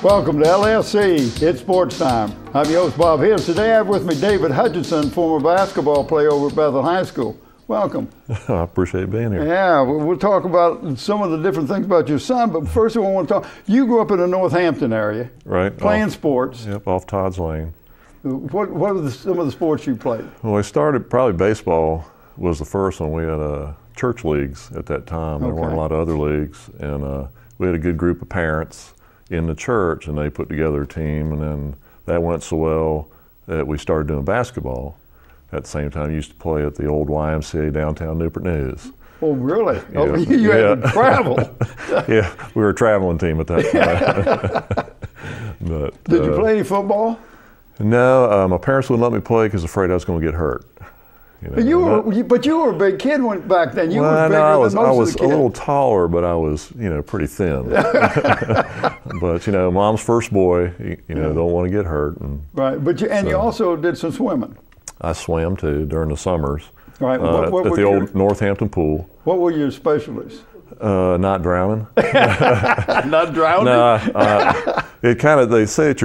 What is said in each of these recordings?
Welcome to LSC. It's Sports Time. I'm your host, Bob Hintz. Today I have with me David Hutcheson, former basketball player over at Bethel High School. Welcome. I appreciate being here. Yeah, we'll talk about some of the different things about your son, but first of all, I want to talk. You grew up in the Northampton area, right? Playing sports. Yep, off Todd's Lane. What were some of the sports you played? Well, I started, probably baseball was the first one. We had church leagues at that time. There weren't a lot of other leagues, and we had a good group of parents in the church, and they put together a team, and then that went so well that we started doing basketball. At the same time, I used to play at the old YMCA downtown Newport News. Oh, really? Yeah. Oh, you had to travel. Yeah, we were a traveling team at that time. But, did you play any football? No, my parents wouldn't let me play because afraid I was going to get hurt. But you were a big kid back then. You were bigger I than most was of the kids. a little taller, but I was, pretty thin. But mom's first boy, don't want to get hurt. And right, but you also did some swimming. I swam too during the summers. Right, at the old Northampton pool. What were your specialties? Not drowning. Not drowning? No, it kind of, they say that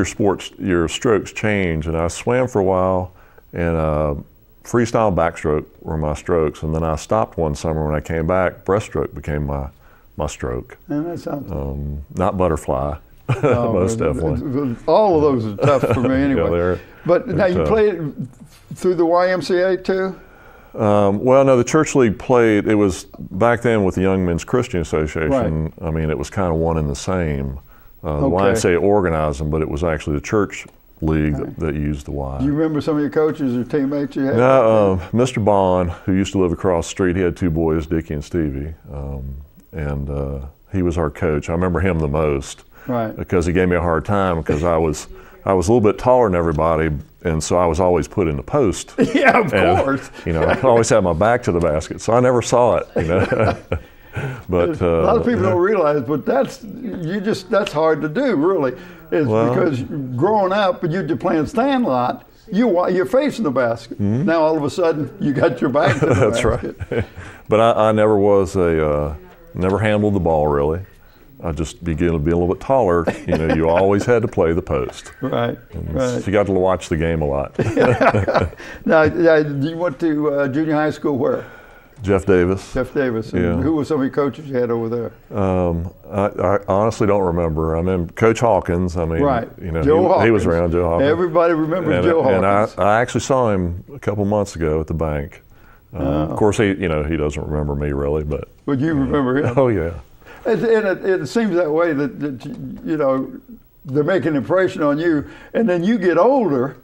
your strokes change, and I swam for a while, and freestyle backstroke were my strokes, and then I stopped one summer. When I came back, breaststroke became my stroke. And that sounds not butterfly, most definitely. All of those are tough for me anyway. Yeah, but now you played through the YMCA too? Well, no, the church league played, it was back then with the Young Men's Christian Association. Right. I mean, it was kind of one and the same. The YMCA organized them, but it was actually the church league that used the Y. Do you remember some of your coaches or teammates you had? No, Mr. Bond, who used to live across the street, he had two boys, Dickie and Stevie, and he was our coach. I remember him the most, right? Because he gave me a hard time because I was a little bit taller than everybody, and so I was always put in the post. Yeah, of course. I always had my back to the basket, so I never saw it. But a lot of people don't realize, but that's hard to do, really. Because growing up, and you're playing stand lot, you're facing the basket. Mm-hmm. Now all of a sudden, you got your back to the basket. That's right. But I never was never handled the ball really. I just began to be a little bit taller. You always had to play the post. Right. So you got to watch the game a lot. Now, you went to junior high school where? Jeff Davis. Jeff Davis. And who were some of your coaches you had over there? I honestly don't remember. I mean, Coach Hawkins. I mean, right. Joe Hawkins. He was around, Joe Hawkins. Everybody remembers Joe Hawkins. And I actually saw him a couple months ago at the bank. Of course, he doesn't remember me really, but you remember him. Oh yeah. And it seems that way that they're making an impression on you, and then you get older,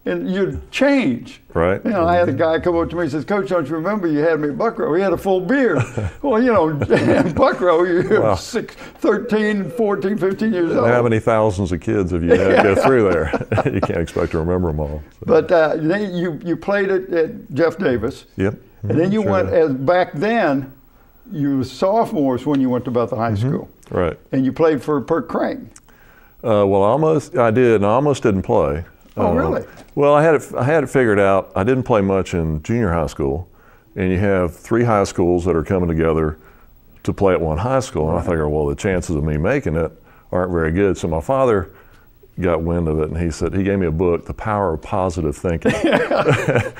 and you change. Right. I had a guy come up to me and says, "Coach, don't you remember you had me at Buckrow? He had a full beard." Well, in Buckrow, you're 13, 14, 15 years old. How many thousands of kids have you had to go through there? You can't expect to remember them all. So. But then you played at Jeff Davis. Yep. And then you went, back then, you were sophomores when you went to Bethel High School. Right. And you played for Perk Crane. I did, and I almost didn't play. Oh, really? Well, I had it figured out. I didn't play much in junior high school, and you have 3 high schools that are coming together to play at one high school, and I figured, well, the chances of me making it aren't very good. So my father got wind of it, and he gave me a book, The Power of Positive Thinking.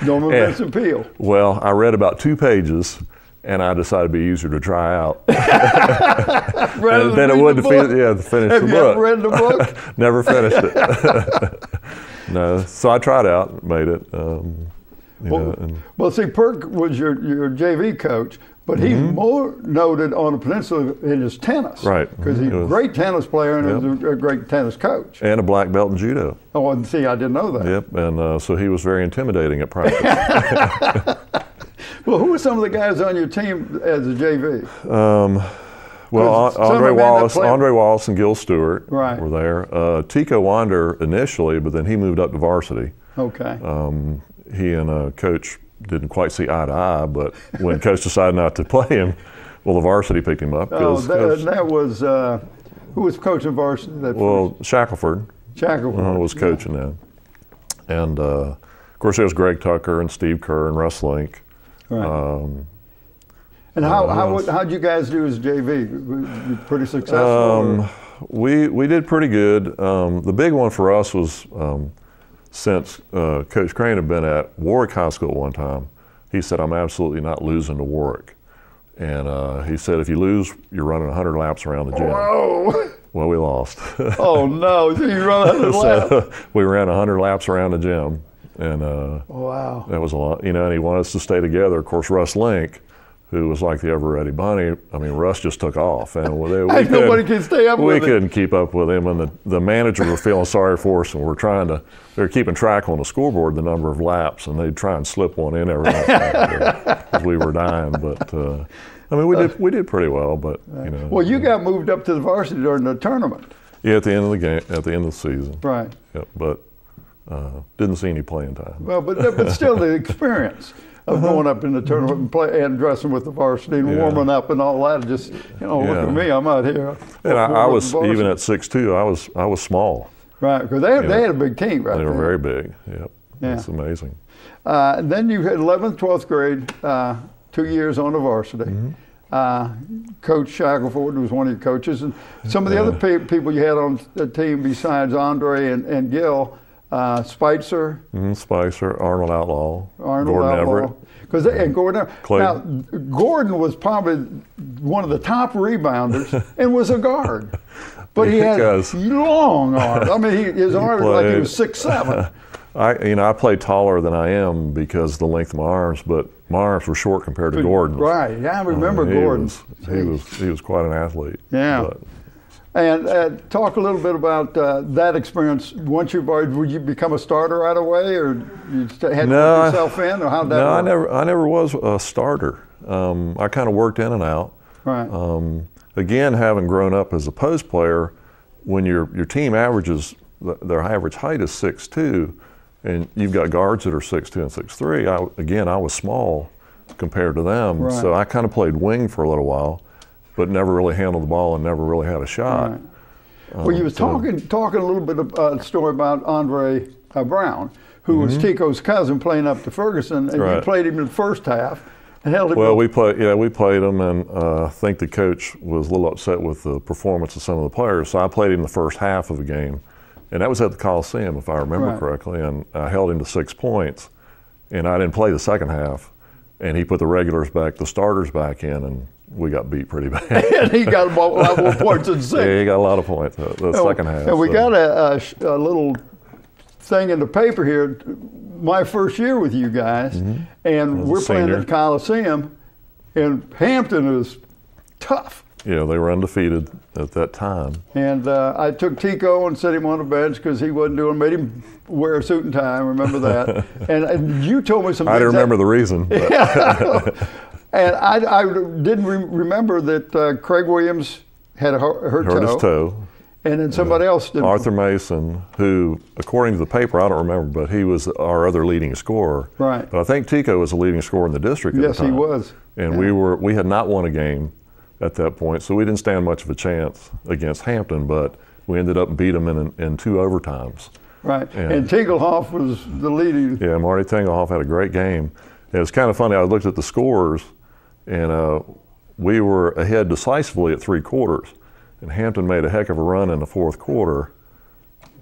Norman Vincent Peale. Well, I read about 2 pages, and I decided it'd be easier to try out. And then it would to finish the book. Have you ever read the book? Never finished it. No, so I tried out, made it. Well, see, Perk was your JV coach, but he's more noted on the peninsula in his tennis. Right. Because he's a great tennis player and was a great tennis coach. And a black belt in judo. Oh, and see, I didn't know that. Yep, and so he was very intimidating at practice. Well, who were some of the guys on your team as a JV? Andre Wallace and Gil Stewart were there. Tico Wander initially, but then he moved up to varsity. Okay. He and Coach didn't quite see eye to eye, but when Coach decided not to play him, well, the varsity picked him up. That was, who was coaching varsity? Shackelford. Shackelford. Was coaching then. And of course, there was Greg Tucker and Steve Kerr and Russ Link. Right. And how'd you guys do as JV? Pretty successful? we did pretty good. The big one for us was since Coach Crane had been at Warwick High School one time, he said, I'm absolutely not losing to Warwick. And he said, if you lose, you're running 100 laps around the gym. Whoa! Well, we lost. Oh, no. So you run 100 laps? So we ran 100 laps around the gym. And wow. That was a lot. You know, and he wanted us to stay together. Of course, Russ Link, who was like the ever-ready bunny, I mean, Russ just took off. And nobody can stay up with him. We couldn't keep up with him. And the manager were feeling sorry for us, and they were keeping track on the scoreboard, the number of laps, and they'd try and slip one in every once in a while because we were dying. But, I mean, we did pretty well, but, you know. Well, you got moved up to the varsity during the tournament. Yeah, at the end of the game, at the end of the season. Right. Yeah, but didn't see any playing time. Well, but still the experience of going up in the tournament and play and dressing with the varsity and warming up and all that. Just, look at me, I'm out here. And I was, even at 6'2", I was small. Right, because they had a big team right there. They were very big, yep. Yeah. That's amazing. Then you had 11th, 12th grade, 2 years on the varsity. Coach Shackelford was one of your coaches. And some of the other people you had on the team besides Andre and Gil, Spicer. Spicer, Arnold Outlaw, Gordon Everett. And Gordon Everett. Now, Gordon was probably one of the top rebounders and was a guard. But he had long arms. I mean, his arms were like he was 6'7". I play taller than I am because of the length of my arms, but my arms were short compared to Gordon's. Right, yeah, I remember Gordon. He was quite an athlete. Yeah. And talk a little bit about that experience. Once would you become a starter right away, or you had to work yourself in, or how'd that work? No, I never was a starter. I kind of worked in and out. Right. Again, having grown up as a post player, when your team averages, their average height is 6'2", and you've got guards that are 6'2" and 6'3". I was small compared to them, right. So I kind of played wing for a little while, but never really handled the ball and never really had a shot. Right. Well, you was talking a little bit about a story about Andre Brown, who was Tico's cousin playing up to Ferguson, and you played him in the first half and held him. Well, we played him, and I think the coach was a little upset with the performance of some of the players, so I played him the first half of the game. And that was at the Coliseum, if I remember correctly, and I held him to 6 points, and I didn't play the second half, and he put the starters back in, and we got beat pretty bad. And he got a lot more points than 6. Yeah, he got a lot of points the second half. And we got a little thing in the paper here, my first year with you guys, and we're playing at the Coliseum, and Hampton is tough. Yeah, they were undefeated at that time. And I took Tico and set him on the bench because he wasn't made him wear a suit and tie, remember that. and you told me some things. I didn't remember the reason. And I didn't remember that Craig Williams had hurt his toe. And then somebody else did. Arthur Mason, who, according to the paper, I don't remember, but he was our other leading scorer. Right. But I think Tico was the leading scorer in the district at the time. Yes, he was. And we had not won a game at that point, so we didn't stand much of a chance against Hampton, but we ended up beating them in 2 overtimes. Right, and Tingelhoff was the leading. Yeah, Marty Tingelhoff had a great game. It was kind of funny, I looked at the scores, and we were ahead decisively at 3 quarters, and Hampton made a heck of a run in the 4th quarter,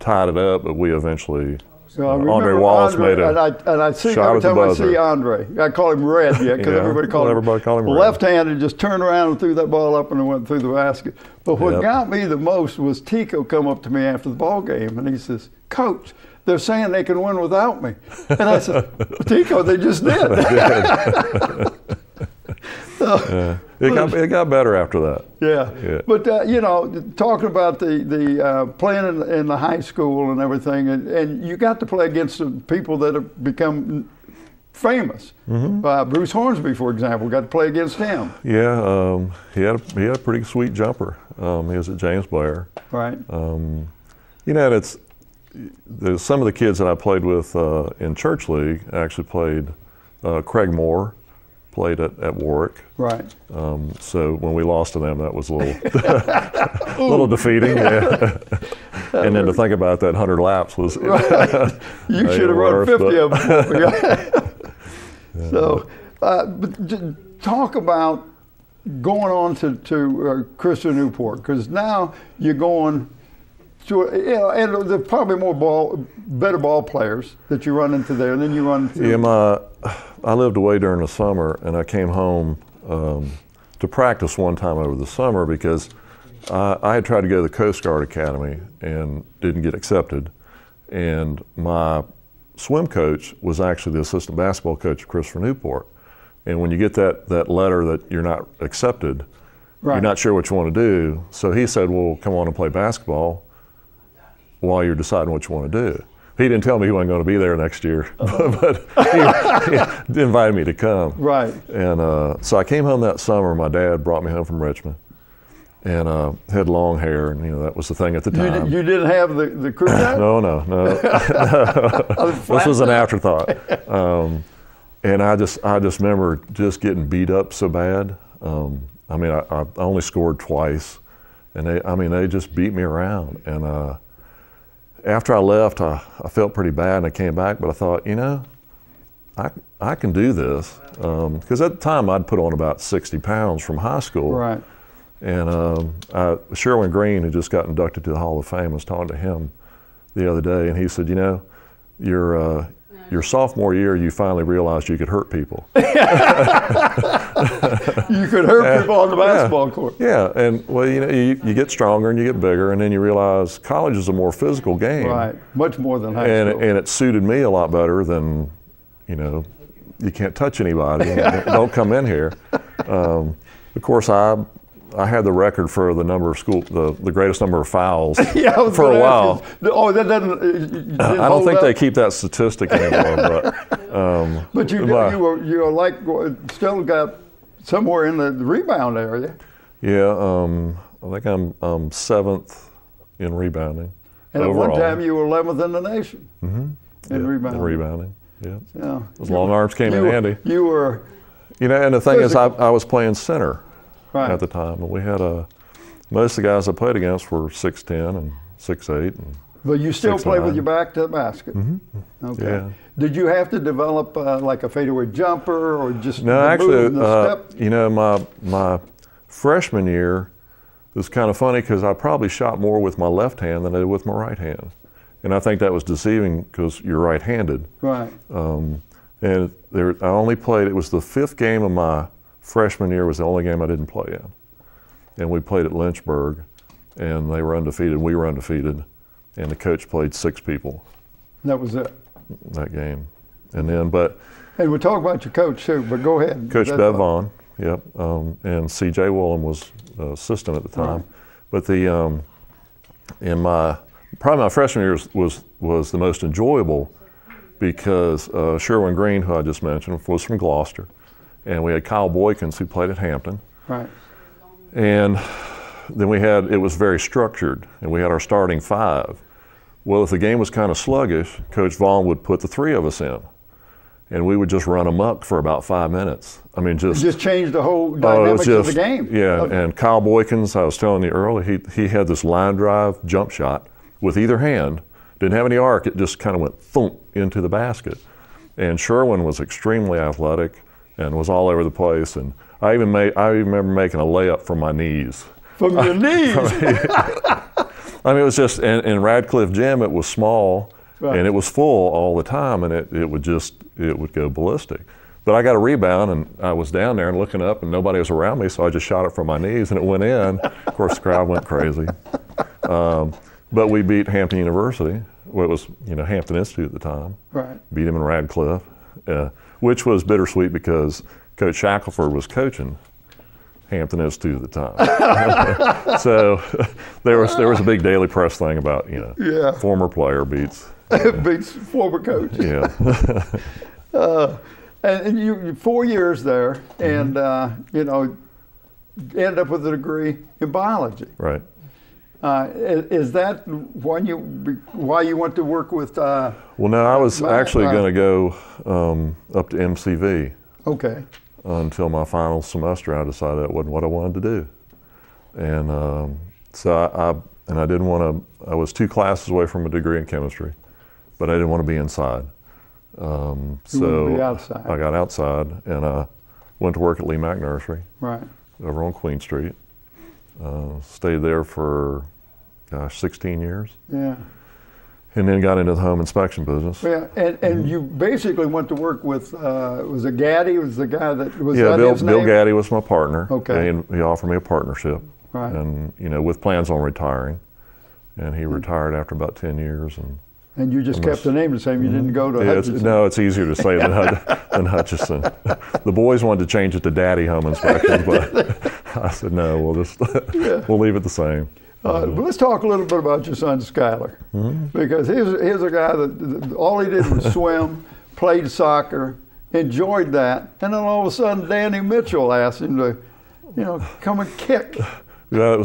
tied it up, but we eventually, Andre Wallace made a and I see shot every at the time I buzzer. see Andre, I call him Red because everybody called him left-handed, just turned around and threw that ball up and it went through the basket. But what got me the most was Tico come up to me after the ball game and he says, "Coach, they're saying they can win without me." And I said, "Tico, they just did." It got better after that. Yeah. But talking about the playing in the high school and everything, and you got to play against the people that have become famous. Bruce Hornsby, for example, got to play against him. Yeah, he had a pretty sweet jumper. He was at James Blair. Right. There's some of the kids that I played with in church league. I actually played Craig Moore. Played at Warwick. Right. So when we lost to them, that was a little defeating. Yeah. And then to think about that 100 laps was. Right. You should have run 50 of them. So, but talk about going on to Christian Newport? Because now you're going to, and there's probably better ball players that you run into there, and then you run into. Yeah, I lived away during the summer, and I came home to practice one time over the summer because I had tried to go to the Coast Guard Academy and didn't get accepted. And my swim coach was actually the assistant basketball coach of Christopher Newport. And when you get that letter that you're not accepted, you're not sure what you want to do. So he said, well, come on and play basketball while you're deciding what you want to do. He didn't tell me he wasn't going to be there next year, but he invited me to come. Right. And so I came home that summer. My dad brought me home from Richmond, and had long hair, and that was the thing at the time. You didn't have the crew cut? No. This was an afterthought. And I just remember just getting beat up so bad. I mean, I only scored twice, and they just beat me around. And after I left, I felt pretty bad, and I came back, but I thought, I can do this. Because at the time, I'd put on about 60 pounds from high school. Right. And Sherwin Green, who just got inducted to the Hall of Fame, I was talking to him the other day, and he said, your sophomore year, you finally realized you could hurt people. You could hurt people on the basketball court. Yeah, and well, you get stronger and you get bigger, and then you realize college is a more physical game. Right, much more than high school. And it suited me a lot better than, you can't touch anybody. Don't come in here. Of course, I had the record for the number of the greatest number of fouls for a while. That doesn't. I don't think they keep that statistic anymore. But you're like still got somewhere in the rebound area. Yeah, I think I'm 7th in rebounding. And overall. At one time you were 11th in the nation in rebounding. In rebounding, yeah. Yeah. Those long arms came in handy. You were. And the thing is, I was playing center. Right. At the time, and we had most of the guys I played against were 6'10" and 6'8". But you still play with your back to the basket. Mm-hmm. Okay. Yeah. Did you have to develop like a fadeaway jumper or just no? Actually, step? my freshman year was kind of funny because I probably shot more with my left hand than I did with my right hand, and I think that was deceiving because you're right-handed. Right. And I only played. It was the 5th game of my freshman year was the only game I didn't play in. And we played at Lynchburg, and they were undefeated, we were undefeated, and the coach played 6 people. That was it? That game. And then, and we'll talk about your coach too, but go ahead. Coach Bev Vaughn, yep, and C.J. Willem was assistant at the time. Right. But probably my freshman year was the most enjoyable because Sherwin Green, who I just mentioned, was from Gloucester. And we had Kyle Boykins, who played at Hampton. Right. And then it was very structured, and we had our starting 5. Well, if the game was kind of sluggish, Coach Vaughn would put the 3 of us in, and we would just run amok for about 5 minutes. I mean, just changed the whole dynamics of the game. Yeah, and Kyle Boykins, I was telling you earlier, he had this line drive jump shot with either hand, didn't have any arc, it just kind of went thump into the basket. And Sherwin was extremely athletic and was all over the place, and I even remember making a layup from my knees. From your knees? I mean, it was just, in Radcliffe Gym, it was small, and it was full all the time, and it would go ballistic. But I got a rebound, and I was down there and looking up, and nobody was around me, so I just shot it from my knees, and it went in. Of course, the crowd went crazy. But we beat Hampton University. Well, it was Hampton Institute at the time. Right. Beat them in Radcliffe. Which was bittersweet because Coach Shackelford was coaching Hampton Institute at the time. So there was a big daily press thing about former player beats former coach. Yeah. And you 4 years there, and ended up with a degree in biology. Right. Is that why you went to work with? Well, no, I was actually going to go up to MCV. Okay. Until my final semester, I decided that wasn't what I wanted to do, and so I didn't want to. I was 2 classes away from a degree in chemistry, but I didn't want to be inside. So be outside. I got outside and I went to work at Lee Mack Nursery. Right. over on Queen Street. Stayed there for, 16 years. Yeah. And then got into the home inspection business. Yeah, and you basically went to work with, was it Gaddy? Was the guy that was Yeah, that Bill his name? Gaddy was my partner. Okay. And he offered me a partnership. Right. And, with plans on retiring. And he retired after about 10 years. And you just kept the name the same. You didn't go to Hutcheson. No, it's easier to say than Hutcheson. The boys wanted to change it to Daddy Home Inspection, but I said, no, we'll leave it the same. But let's talk a little bit about your son, Skyler. Because here's a guy that all he did was swim, played soccer, enjoyed that, and then all of a sudden Danny Mitchell asked him to, come and kick. Yeah, it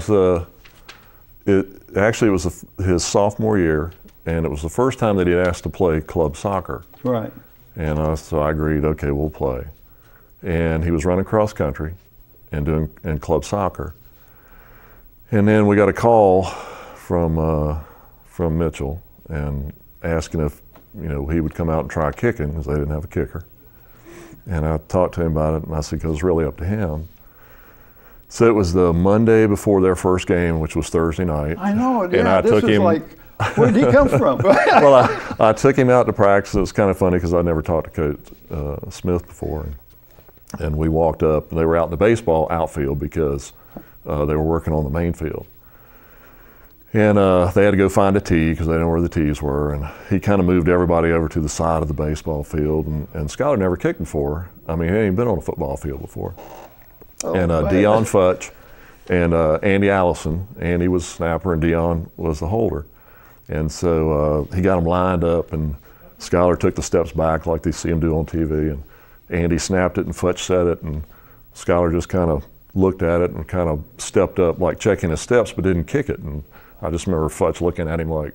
was his sophomore year, and it was the first time that he had asked to play club soccer. Right. And so I agreed, okay, we'll play. And he was running cross country and club soccer. And then we got a call from Mitchell and asking if he would come out and try kicking because they didn't have a kicker. And I talked to him about it, and I said, because it's really up to him. So it was the Monday before their first game, which was Thursday night. I know. Yeah, and I took him. Where did he come from? Well, I took him out to practice. It was kind of funny because I never talked to Coach Smith before. And we walked up, and they were out in the baseball outfield because they were working on the main field. And they had to go find a tee because they didn't know where the tees were. And he kind of moved everybody over to the side of the baseball field. And Skyler never kicked before. I mean, he hadn't been on a football field before. And Dion Futch and Andy Allison. Andy was snapper and Dion was the holder. And so he got them lined up, and Skyler took the steps back like they see him do on TV. And Andy snapped it, and Futch set it, and Skyler just kind of looked at it and kind of stepped up like checking his steps but didn't kick it. And I just remember Futch looking at him like,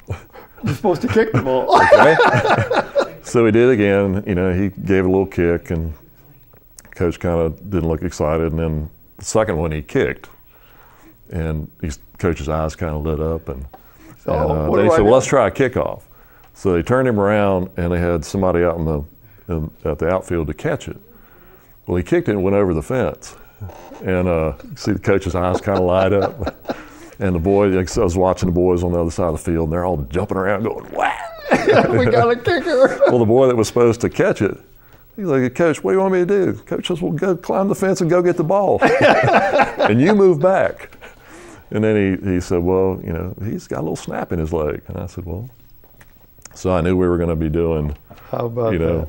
you're supposed to kick the ball. Okay. So he did again. He gave a little kick, and Coach kind of didn't look excited. And then the second one he kicked, and Coach's eyes kind of lit up. And then he said, well, let's try a kickoff. So they turned him around, and they had somebody out at the outfield to catch it. Well, he kicked it and went over the fence. And you see the coach's eyes kind of light up. And the boys, I was watching the boys on the other side of the field, and they're all jumping around going, wow. We got a kicker. Well, the boy that was supposed to catch it, he's like, Coach, what do you want me to do? Coach says, well, go climb the fence and go get the ball. And you move back. And then he said, well, he's got a little snap in his leg. And I said, well, so I knew we were going to be doing, how about that?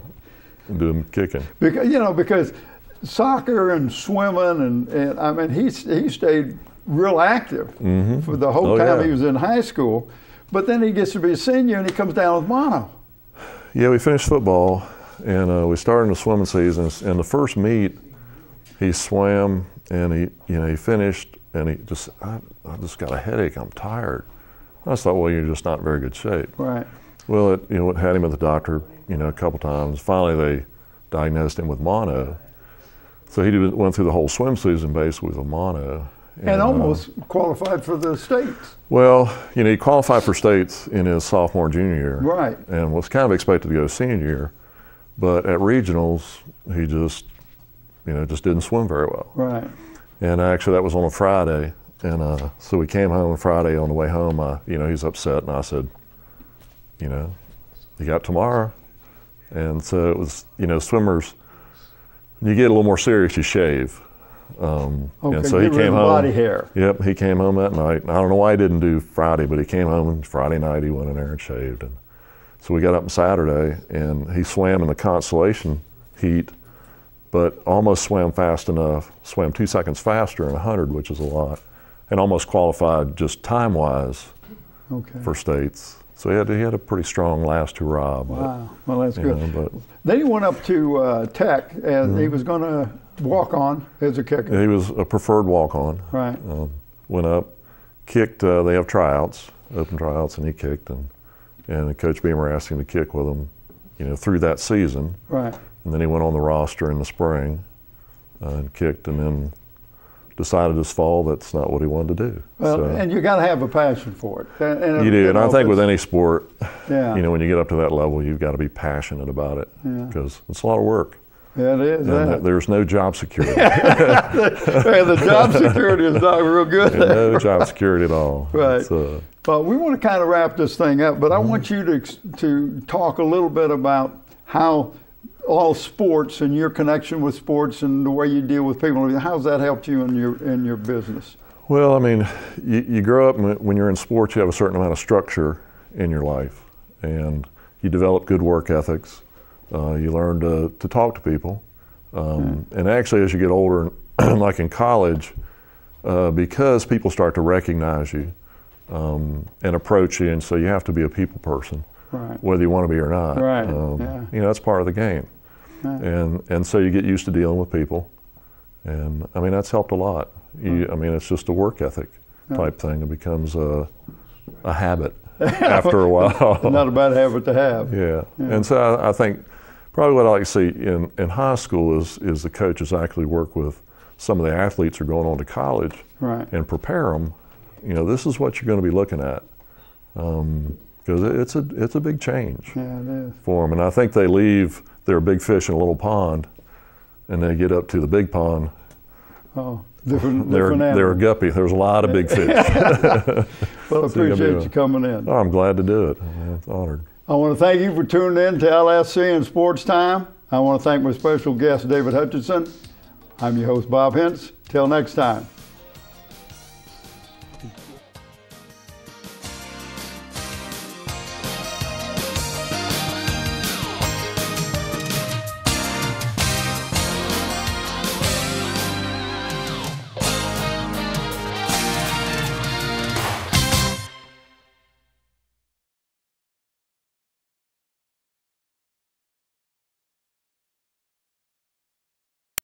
Doing kicking. Because soccer and swimming, and I mean, he stayed real active for the whole time he was in high school. But then he gets to be a senior, and he comes down with mono. Yeah, we finished football, and we started the swimming season. And the first meet, he swam, and he finished, and I just got a headache. I'm tired. I just thought, well, you're just not in very good shape. Right. Well, it had him at the doctor, a couple times. Finally, they diagnosed him with mono. So he went through the whole swim season basically with a mono. And almost qualified for the states. Well, he qualified for states in his sophomore and junior year. Right. And was kind of expected to go senior year. But at regionals, he just didn't swim very well. Right. And actually, that was on a Friday. And so we came home on Friday. On the way home, he's upset. And I said, you got tomorrow. And so it was, swimmers, when you get a little more serious, you shave. And so he came home. Body hair. Yep, he came home that night. I don't know why he didn't do Friday, but he came home and Friday night he went in there and shaved. And so we got up on Saturday, and he swam in the consolation heat, but almost swam fast enough, swam 2 seconds faster in 100, which is a lot, and almost qualified just time-wise for states. So he had a pretty strong last hurrah. Wow, well that's good. Then he went up to Tech, and he was going to walk on as a kicker. He was a preferred walk-on. Right. Went up, kicked. They have tryouts, open tryouts, and he kicked. And Coach Beamer asked him to kick with him, through that season. Right. And then he went on the roster in the spring and kicked, and then decided this fall that's not what he wanted to do. Well, and you got to have a passion for it. And you do, and I think with any sport, when you get up to that level, you've got to be passionate about it because it's a lot of work. Yeah, it is. And there's no job security. The job security is not real good. No job security at all. Right. But we want to kind of wrap this thing up, but I want you to talk a little bit about how all sports and your connection with sports and the way you deal with people. How's that helped you in your business? Well, I mean, you grow up, and when you're in sports, you have a certain amount of structure in your life, and you develop good work ethics. You learn to talk to people. And actually, as you get older, like in college, because people start to recognize you and approach you, and so you have to be a people person, right, whether you want to be or not. Right. You know, that's part of the game. Right. And so you get used to dealing with people. And I mean, that's helped a lot. I mean, it's just a work ethic type thing. It becomes a habit after a while. Not a bad habit to have. Yeah. And so I think probably what I like to see in high school is the coaches actually work with some of the athletes who are going on to college, right, and prepare them. You know, this is what you're going to be looking at, because it's a big change for them. And I think they leave, they're a big fish in a little pond, and they get up to the big pond. Oh, they're a guppy. There's a lot of big fish. Well, I appreciate you coming in. Oh, I'm glad to do it. I'm honored. I want to thank you for tuning in to LSC and Sports Time. I want to thank my special guest, David Hutcheson. I'm your host, Bob Hintz. Till next time.